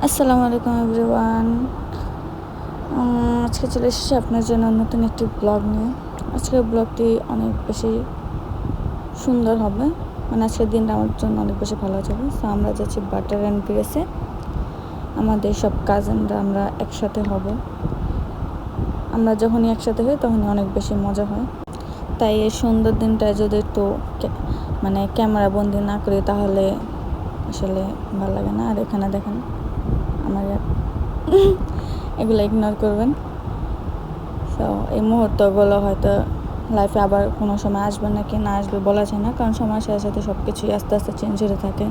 আসসালামু আলাইকুম এভরিওয়ান। আজকে চলে এসেছি আপনার জন্য নতুন একটি ব্লগ নিয়ে। আজকের ব্লগটি অনেক বেশি সুন্দর হবে, মানে আজকের দিনটা আমার জন্য অনেক বেশি ভালো যাবে। সো আমরা যাচ্ছি বাটার অ্যান্ড গ্রেসে। আমাদের সব কাজিনরা আমরা একসাথে হব। আমরা যখনই একসাথে হই তখনই অনেক বেশি মজা হয়। তাই এই সুন্দর দিনটায় যদি একটু মানে ক্যামেরা বন্দি না করি তাহলে আসলে ভালো লাগে না। আর এখানে দেখেন আমার এগুলো ইগনোর করবেন। সো এই মুহূর্তগুলো হয়তো লাইফে আবার কোনো সময় আসবে নাকি না আসবে বলা যায় না, কারণ সময়ের সাথে সাথে সব কিছুই আস্তে আস্তে চেঞ্জ হতে থাকে।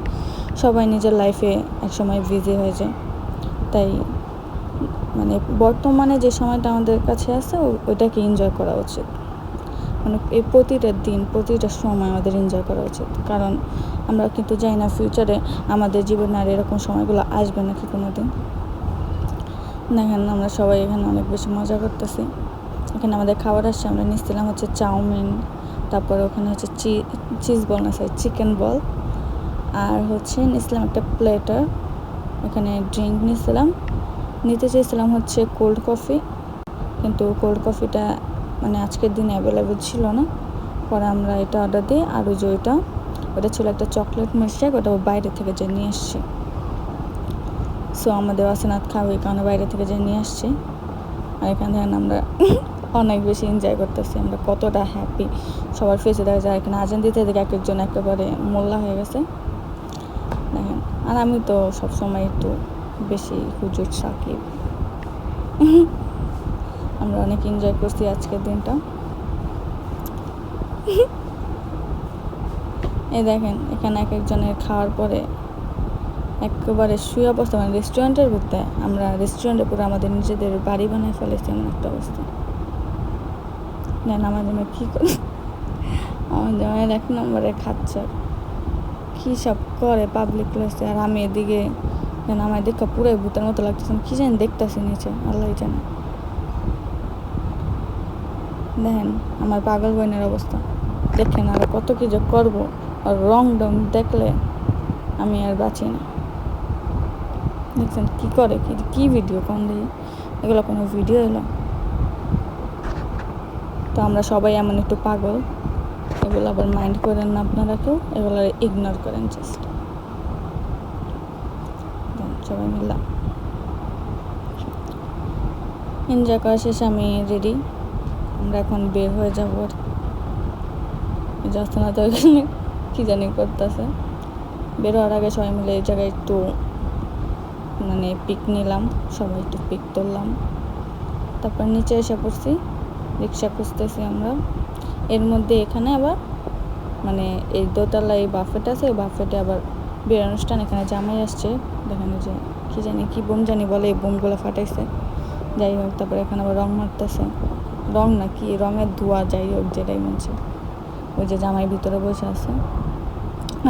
সবাই নিজের লাইফে একসময় বিজি হয়ে যায়। তাই মানে বর্তমানে যে সময়টা আমাদের কাছে আছে ওইটাকে এনজয় করা উচিত। মানে এই প্রতিটা দিন প্রতিটা সময় আমাদের এনজয় করা উচিত, কারণ আমরা কিন্তু জানি না ফিউচারে আমাদের জীবনে আর এরকম সময়গুলো আসবে নাকি কোনো দিন। দেখেন আমরা সবাই এখানে অনেক বেশি মজা করতেছি। এখানে আমাদের খাবার আসছে, আমরা নিচ্ছিলাম হচ্ছে চাউমিন, তারপরে ওখানে হচ্ছে চিজ বল না সরি চিকেন বল, আর হচ্ছে নিচ্ছিলাম একটা প্লেটার। এখানে ড্রিঙ্ক নিতে চেয়েছিলাম হচ্ছে কোল্ড কফি, কিন্তু কোল্ড কফিটা মানে আজকের দিনে অ্যাভেলেবেল ছিল না। পরে আমরা এটা অর্ডার দিই। আর ওই যে ওটা ছিল একটা চকলেট মিল্কশেক, ওটা বাইরে থেকে যে নিয়ে আসছি। সো আমাদের অসনাথ খাওয়া এই কারণে বাইরে থেকে যে নিয়ে আসছি। আর এখান থেকে আমরা অনেক বেশি এনজয় করতেছি। আমরা কতটা হ্যাপি সবার ফেসে দেখা যায়। এখানে আজান দিতে থেকে এক একজন একেবারে মোল্লা হয়ে গেছে দেখেন। আর আমি তো সবসময় একটু বেশি হুজুর সাকিব। আমরা অনেক এনজয় করছি আজকের দিনটা। এই দেখেন এখানে এক একজনের খাওয়ার পরে একেবারে শুয়ে অবস্থা, মানে রেস্টুরেন্টের ভিতরে আমরা রেস্টুরেন্টে পুরো আমাদের নিজেদের বাড়ি বানায় ফেলেছি এমন একটা অবস্থা। আমার জন্য কী করে আমার জামাইয়ের 1 নম্বরে খাচ্ছে, কী সব করে পাবলিক প্লেসে। আর আমি এদিকে আমার দেখা পুরো ভূতের মতো লাগতেছে, কী জানি দেখতেছি নিচে, আল্লাহ জানে। দেখেন আমার পাগল বোনের অবস্থা দেখেন, আর কত কি যে করবো। আর রং দেখলে আমি আর বাঁচি না। দেখছেন কী করে, কী ভিডিও কোন দিয়ে, এগুলো কোনো ভিডিও এলো? তো আমরা সবাই এমন একটু পাগল, এগুলো আবার মাইন্ড করেন না আপনারা কেউ, এগুলো ইগনোর করেন জাস্ট। সবাই মিলে এনজয় করা শেষে আমি রেডি, আমরা এখন বের হয়ে যাবো। আর যাচ্ছে না তো এখানে কী জানি করতেছে। বের হওয়ার আগে সবাই মিলে এই জায়গায় একটু মানে পিক নিলাম, সবাই একটু পিক তুললাম। তারপর নিচে এসে পড়ছি, রিক্সা খুঁজতেছি আমরা। এর মধ্যে এখানে আবার মানে এই দোতলায় এই বাফেট আছে, ওই বাফেটে আবার বিয়ের অনুষ্ঠান। এখানে জামাই আসছে, দেখেন যে কী জানি কী বোম জানি বলে, এই বোমগুলো ফাটাইছে। যাই হোক, তারপরে এখানে আবার রং মারতেছে, রং না কি রঙের ধোয়া, যাই হোক যেটাই মনছে। ওই যে জামাই ভিতরে বসে আছে।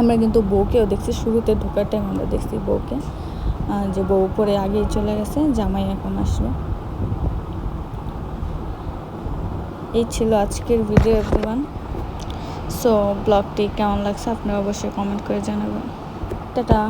আমরা কিন্তু বউকেও দেখছি, শুরুতে ঢোকার টাইম আমরা দেখছি বউকে, যে বউ পরে আগেই চলে গেছে, জামাই এখন আসলো। এই ছিল আজকের ভিডিও এভরিওয়ান। সো ব্লগটি কেমন লাগছে আপনারা অবশ্যই কমেন্ট করে জানাবেন। টাটা।